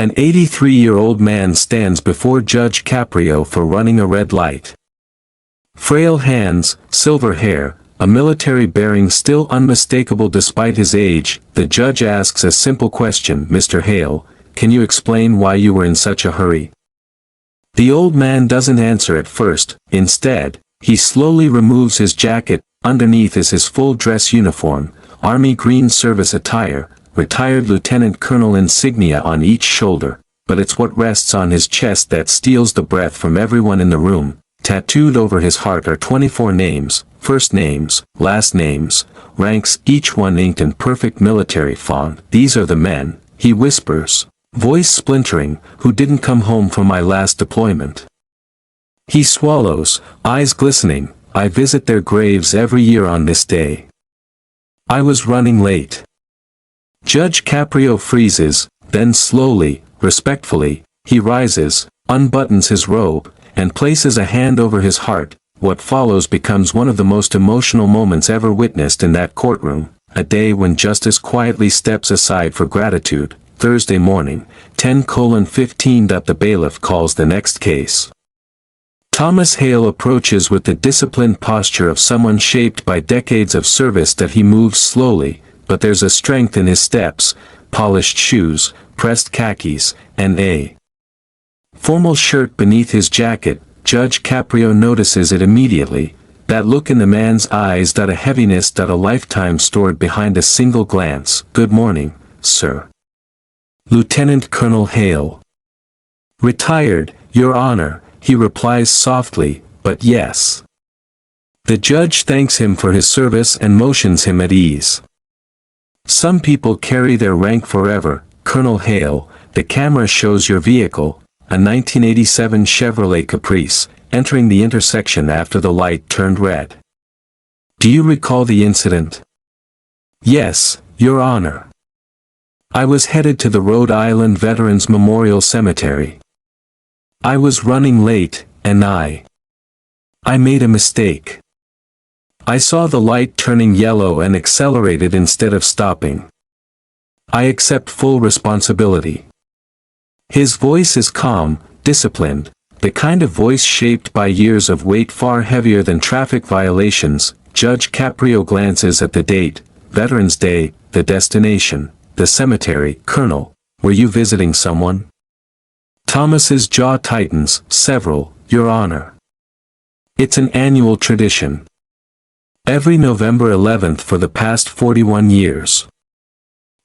An 83-year-old man stands before Judge Caprio for running a red light. Frail hands, silver hair, a military bearing still unmistakable despite his age, the judge asks a simple question, "Mr. Hale, can you explain why you were in such a hurry?" The old man doesn't answer at first. Instead, he slowly removes his jacket. Underneath is his full dress uniform, Army green service attire, retired lieutenant colonel insignia on each shoulder, but it's what rests on his chest that steals the breath from everyone in the room. Tattooed over his heart are 24 names, first names, last names, ranks, each one inked in perfect military font. "These are the men," he whispers, voice splintering, "who didn't come home from my last deployment." He swallows, eyes glistening. "I visit their graves every year on this day. I was running late." Judge Caprio freezes, then slowly, respectfully, he rises, unbuttons his robe, and places a hand over his heart. What follows becomes one of the most emotional moments ever witnessed in that courtroom, a day when justice quietly steps aside for gratitude. Thursday morning, 10:15. The bailiff calls the next case. Thomas Hale approaches with the disciplined posture of someone shaped by decades of service that he moves slowly, but there's a strength in his steps, polished shoes, pressed khakis, and a formal shirt beneath his jacket. Judge Caprio notices it immediately, that look in the man's eyes, a heaviness, a lifetime stored behind a single glance. "Good morning, sir." "Lieutenant Colonel Hale." "Retired, Your Honor," he replies softly, "but yes." The judge thanks him for his service and motions him at ease. "Some people carry their rank forever, Colonel Hale." The camera shows your vehicle, a 1987 Chevrolet Caprice, entering the intersection after the light turned red. "Do you recall the incident?" "Yes, Your Honor. I was headed to the Rhode Island Veterans Memorial Cemetery. I was running late, and I made a mistake. I saw the light turning yellow and accelerated instead of stopping. I accept full responsibility." His voice is calm, disciplined, the kind of voice shaped by years of weight far heavier than traffic violations. Judge Caprio glances at the date, Veterans Day, the destination, the cemetery. "Colonel, were you visiting someone?" Thomas's jaw tightens. "Several, Your Honor. It's an annual tradition. Every November 11th for the past 41 years.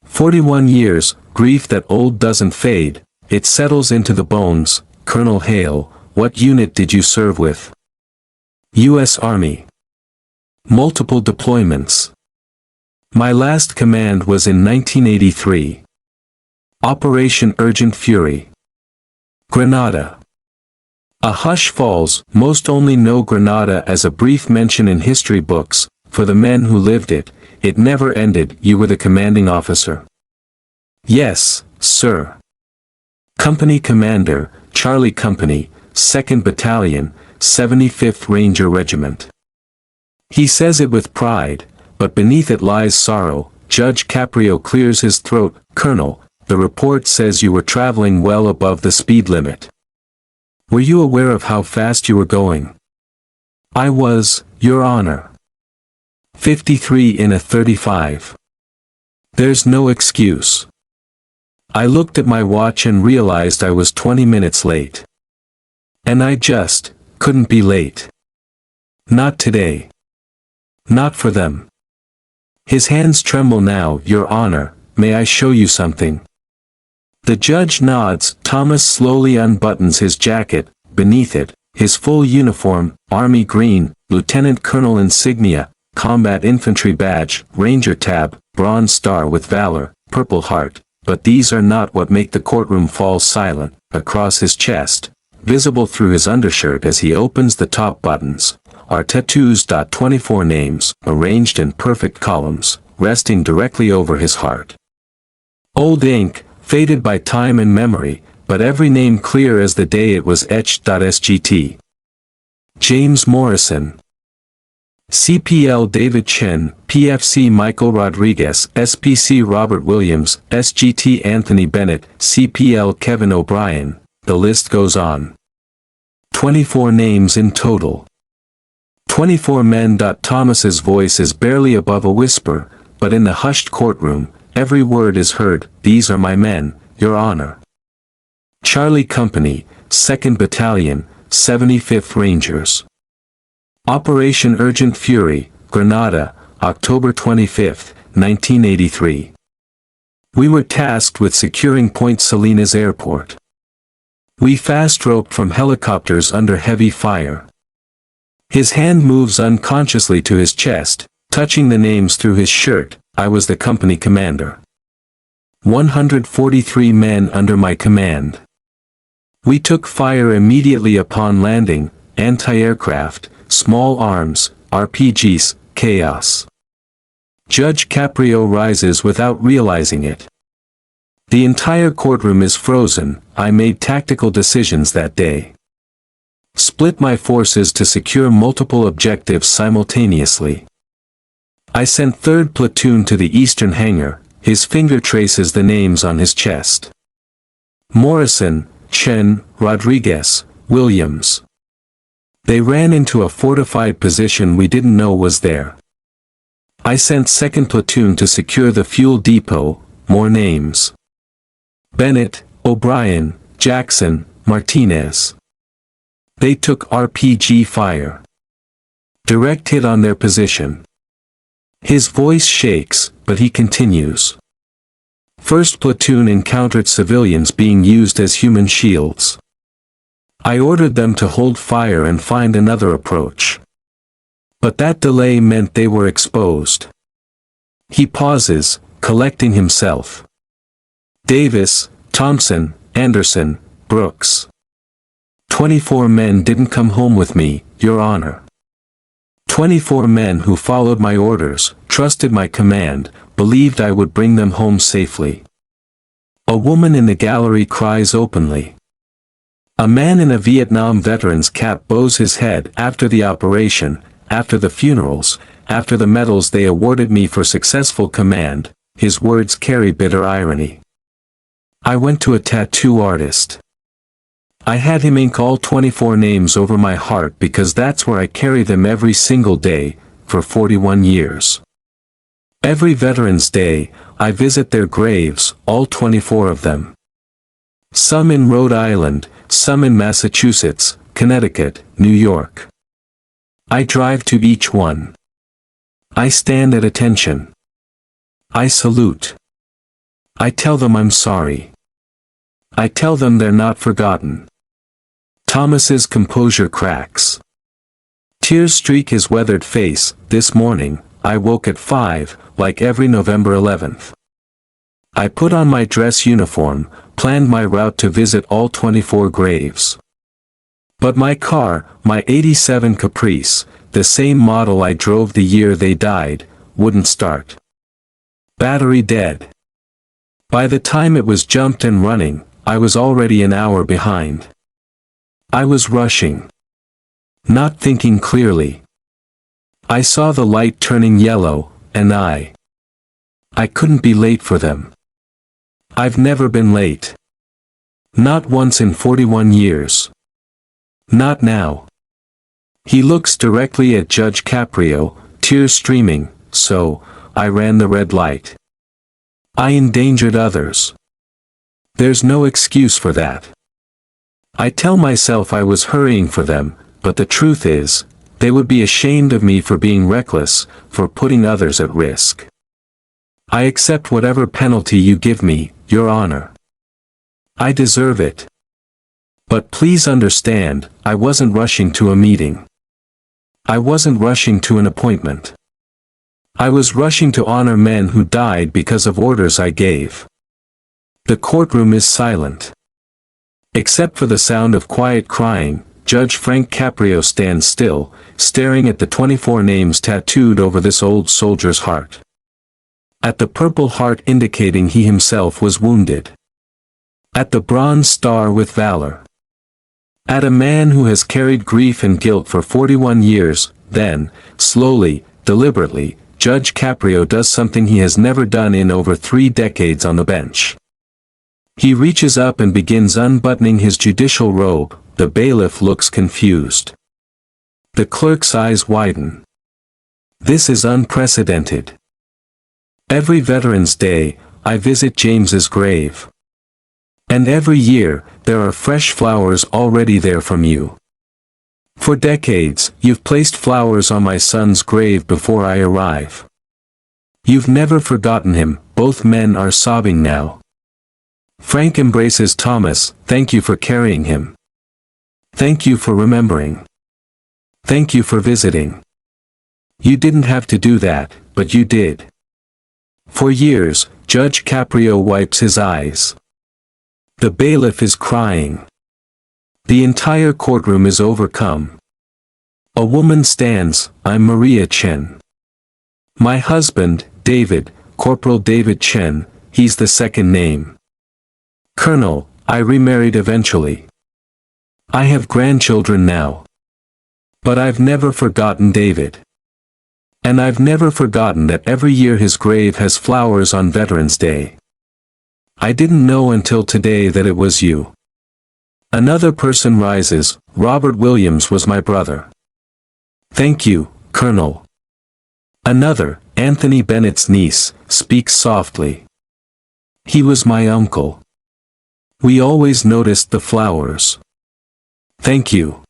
41 years, grief that old doesn't fade, it settles into the bones." "Colonel Hale, what unit did you serve with?" "U.S. Army. Multiple deployments. My last command was in 1983. Operation Urgent Fury. Grenada." A hush falls. Most only know Grenada as a brief mention in history books. For the men who lived it, it never ended. "You were the commanding officer?" "Yes, sir. Company Commander, Charlie Company, 2nd Battalion, 75th Ranger Regiment." He says it with pride, but beneath it lies sorrow. Judge Caprio clears his throat. "Colonel, the report says you were traveling well above the speed limit. Were you aware of how fast you were going?" "I was, Your Honor. 53 in a 35. There's no excuse. I looked at my watch and realized I was 20 minutes late. And I just couldn't be late. Not today. Not for them." His hands tremble now. "Your Honor, may I show you something?" The judge nods. Thomas slowly unbuttons his jacket. Beneath it, his full uniform, Army green, Lieutenant Colonel insignia, Combat Infantry badge, Ranger tab, Bronze Star with Valor, Purple Heart. But these are not what make the courtroom fall silent. Across his chest, visible through his undershirt as he opens the top buttons, are tattoos. 24 names, arranged in perfect columns, resting directly over his heart. Old ink, faded by time and memory, but every name clear as the day it was etched. Sgt. James Morrison. CPL David Chen, PFC Michael Rodriguez, SPC Robert Williams, SGT Anthony Bennett, CPL Kevin O'Brien, the list goes on. 24 names in total. 24 men. Thomas's voice is barely above a whisper, but in the hushed courtroom, every word is heard. These are my men, Your Honor. Charlie Company, 2nd Battalion, 75th Rangers. Operation Urgent Fury, Grenada, October 25, 1983. We were tasked with securing Point Salinas Airport. We fast-roped from helicopters under heavy fire. His hand moves unconsciously to his chest, touching the names through his shirt. I was the company commander. 143 men under my command. We took fire immediately upon landing, anti-aircraft, small arms, RPGs, chaos. Judge Caprio rises without realizing it. The entire courtroom is frozen. I made tactical decisions that day. Split my forces to secure multiple objectives simultaneously. I sent 3rd Platoon to the eastern hangar. His finger traces the names on his chest. Morrison, Chen, Rodriguez, Williams. They ran into a fortified position we didn't know was there. I sent 2nd Platoon to secure the fuel depot. More names. Bennett, O'Brien, Jackson, Martinez. They took RPG fire. Direct hit on their position. His voice shakes, but he continues. 1st Platoon encountered civilians being used as human shields. I ordered them to hold fire and find another approach. But that delay meant they were exposed. He pauses, collecting himself. Davis, Thompson, Anderson, Brooks. 24 men didn't come home with me, Your Honor. 24 men who followed my orders, trusted my command, believed I would bring them home safely. A woman in the gallery cries openly. A man in a Vietnam veteran's cap bows his head. After the operation, after the funerals, after the medals they awarded me for successful command, his words carry bitter irony. I went to a tattoo artist. I had him ink all 24 names over my heart because that's where I carry them every single day, for 41 years. Every Veterans Day, I visit their graves, all 24 of them. Some in Rhode Island, some in Massachusetts, Connecticut, New York. I drive to each one. I stand at attention. I salute. I tell them I'm sorry. I tell them they're not forgotten. Thomas's composure cracks. Tears streak his weathered face. This morning, I woke at 5, like every November 11th. I put on my dress uniform, planned my route to visit all 24 graves. But my car, my '87 Caprice, the same model I drove the year they died, wouldn't start. Battery dead. By the time it was jumped and running, I was already an hour behind. I was rushing. Not thinking clearly. I saw the light turning yellow, and I couldn't be late for them. I've never been late. Not once in 41 years. Not now. He looks directly at Judge Caprio, tears streaming. So, I ran the red light. I endangered others. There's no excuse for that. I tell myself I was hurrying for them, but the truth is, they would be ashamed of me for being reckless, for putting others at risk. I accept whatever penalty you give me, Your Honor. I deserve it. But please understand, I wasn't rushing to a meeting. I wasn't rushing to an appointment. I was rushing to honor men who died because of orders I gave. The courtroom is silent. Except for the sound of quiet crying, Judge Frank Caprio stands still, staring at the 24 names tattooed over this old soldier's heart. At the purple heart indicating he himself was wounded. At the bronze star with valor. At a man who has carried grief and guilt for 41 years, Then, slowly, deliberately, Judge Caprio does something he has never done in over 3 decades on the bench. He reaches up and begins unbuttoning his judicial robe. The bailiff looks confused. The clerk's eyes widen. This is unprecedented. Every Veterans Day, I visit James's grave. And every year, there are fresh flowers already there from you. For decades, you've placed flowers on my son's grave before I arrive. You've never forgotten him. Both men are sobbing now. Frank embraces Thomas. Thank you for carrying him. Thank you for remembering. Thank you for visiting. You didn't have to do that, but you did. For years, Judge Caprio wipes his eyes. The bailiff is crying. The entire courtroom is overcome. A woman stands. I'm Maria Chen. My husband, David, Corporal David Chen, he's the second name. Colonel, I remarried eventually. I have grandchildren now. But I've never forgotten David. And I've never forgotten that every year his grave has flowers on Veterans Day. I didn't know until today that it was you. Another person rises. Robert Williams was my brother. Thank you, Colonel. Another, Anthony Bennett's niece, speaks softly. He was my uncle. We always noticed the flowers. Thank you.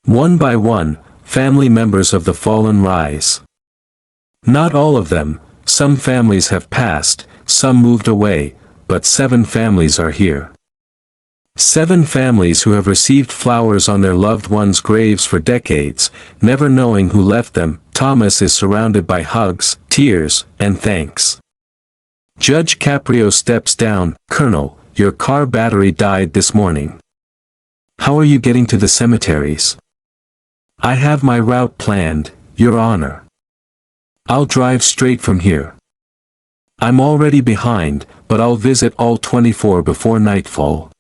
One by one, family members of the fallen rise. Not all of them. Some families have passed, some moved away, but 7 families are here. 7 families who have received flowers on their loved ones' graves for decades, never knowing who left them. Thomas is surrounded by hugs, tears, and thanks. Judge Caprio steps down. Colonel, your car battery died this morning. How are you getting to the cemeteries? I have my route planned, Your Honor. I'll drive straight from here. I'm already behind, but I'll visit all 24 before nightfall.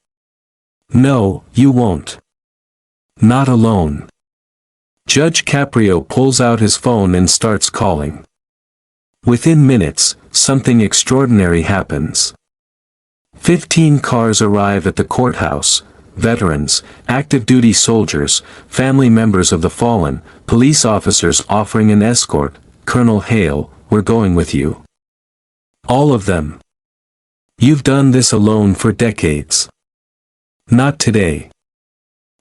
No, you won't. Not alone. Judge Caprio pulls out his phone and starts calling. Within minutes, something extraordinary happens. 15 cars arrive at the courthouse. Veterans, active duty soldiers, family members of the fallen, police officers offering an escort. Colonel Hale, we're going with you. All of them. You've done this alone for decades. Not today.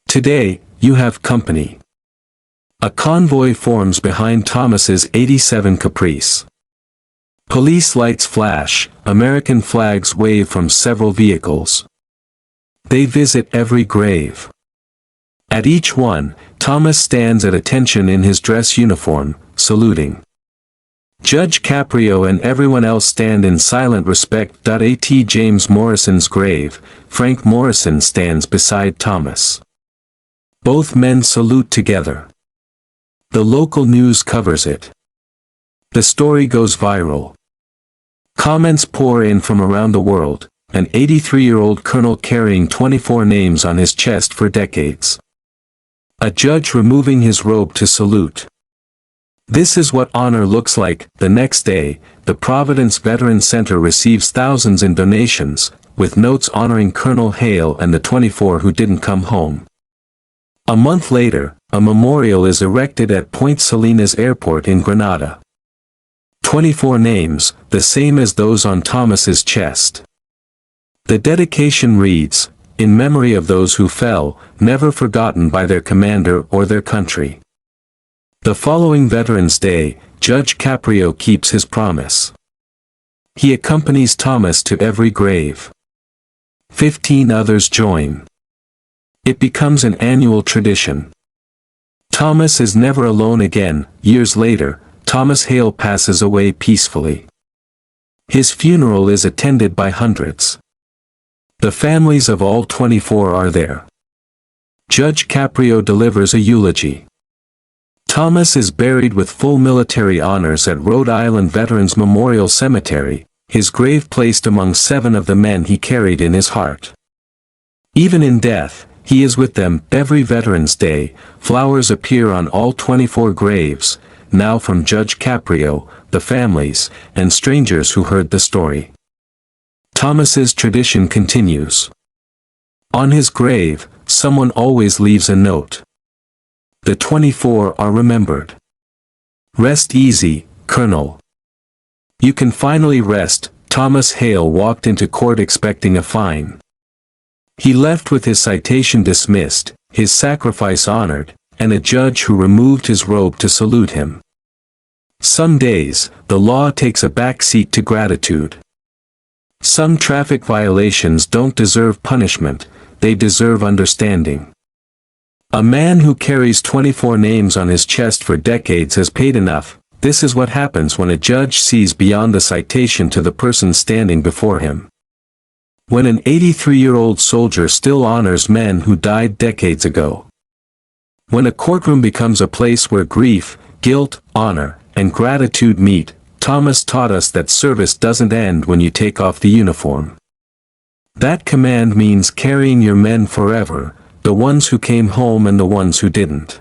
Today, you have company. A convoy forms behind Thomas's 87 Caprice. Police lights flash, American flags wave from several vehicles. They visit every grave. At each one, Thomas stands at attention in his dress uniform, saluting. Judge Caprio and everyone else stand in silent respect. At James Morrison's grave, Frank Morrison stands beside Thomas. Both men salute together. The local news covers it. The story goes viral. Comments pour in from around the world. An 83-year-old colonel carrying 24 names on his chest for decades. A judge removing his robe to salute. This is what honor looks like. The next day, the Providence Veterans Center receives thousands in donations, with notes honoring Colonel Hale and the 24 who didn't come home. A month later, a memorial is erected at Point Salinas Airport in Grenada. 24 names, the same as those on Thomas's chest. The dedication reads, "In memory of those who fell, never forgotten by their commander or their country." The following Veterans Day, Judge Caprio keeps his promise. He accompanies Thomas to every grave. 15 others join. It becomes an annual tradition. Thomas is never alone again. Years later, Thomas Hale passes away peacefully. His funeral is attended by hundreds. The families of all 24 are there. Judge Caprio delivers a eulogy. Thomas is buried with full military honors at Rhode Island Veterans Memorial Cemetery, his grave placed among 7 of the men he carried in his heart. Even in death, He is with them every Veterans Day. Flowers appear on all 24 graves, now from Judge Caprio, the families, and strangers who heard the story. Thomas's tradition continues. On his grave, someone always leaves a note. The 24 are remembered. Rest easy, Colonel. You can finally rest. Thomas Hale walked into court expecting a fine. He left with his citation dismissed, his sacrifice honored, and a judge who removed his robe to salute him. Some days, the law takes a back seat to gratitude. Some traffic violations don't deserve punishment, they deserve understanding. A man who carries 24 names on his chest for decades has paid enough. This is what happens when a judge sees beyond the citation to the person standing before him. When an 83-year-old soldier still honors men who died decades ago. When a courtroom becomes a place where grief, guilt, honor, and gratitude meet, Thomas taught us that service doesn't end when you take off the uniform. That command means carrying your men forever, the ones who came home and the ones who didn't.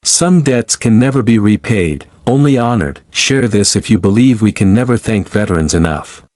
Some debts can never be repaid, only honored. Share this if you believe we can never thank veterans enough.